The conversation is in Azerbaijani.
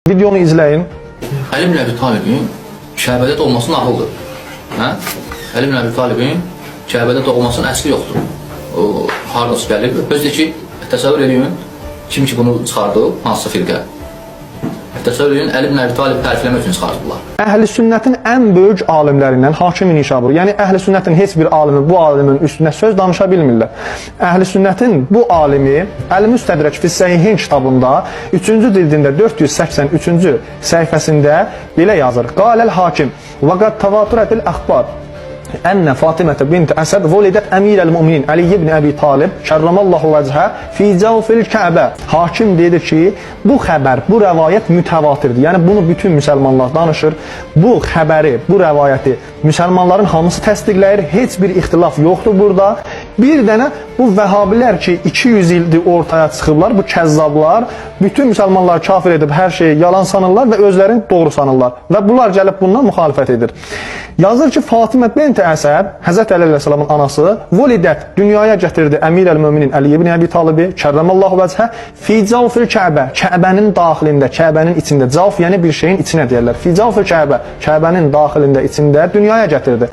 Videonu izleyin. Ali ibn Əbi Talibin Kəbədə doğması nağıldır. Ali ibn Əbi Talibin Kəbədə doğmasının əsli yoxdur. O hardasa gəlib. Özü ki, təsəvvür edin, kim ki bunu çıxardı, hansısa firqə. Təsəvvür edin, Ali ibn Əbi Talib tərifləmək üçün çıxardılar. Əhl-i sünnətin ən böyük alimlərindən Hakim Nişaburi, yəni əhl-i sünnətin heç bir alimi bu alimin üstünə söz danışa bilmirlər. Əhl-i sünnətin bu alimi Əl-Müstədrək Fis-Səhihin kitabında 3-cü cildində 483-cü səhifəsində belə yazır. Qaləl Hakim və qad təvatürətil əxbar Ənə Fatimətə bint Əsəd vəlidət Əmirəl-Müminin Ali ibn Əbi Talib kərramallahu vəchə fi cəvfil Kəbə. Hakim dedi ki, bu xəbər, bu rəvayət mütəvatirdir. Yəni bunu bütün müsəlmanlar danışır. Bu xəbəri, bu rəvayəti müsəlmanların hamısı təsdiqləyir. Heç bir ixtilaf yoxdur burada. Bir dənə bu vəhabilər ki 200 ildir ortaya çıxıblar, bu kəzzablar bütün müsəlmanları kafir edib hər şeyi yalan sanırlar və özlərini doğru sanırlar. Və bunlar gəlib bundan müxalifət edir. Yazır ki, Fatimə bint Əsəd, Həzrət Əli əleyhissalamın anası, vəlidət dünyaya gətirdi Əmirəl-Möminin Ali ibn Əbi Talibi kərramallahu vəchə fi cəvfil Kəbə. Kəbənin daxilində, Kəbənin içində, cəvf yəni bir şeyin içinə deyirlər. Fi cəvfil Kəbə, Kəbənin daxilində, içində dünyaya gətirdi.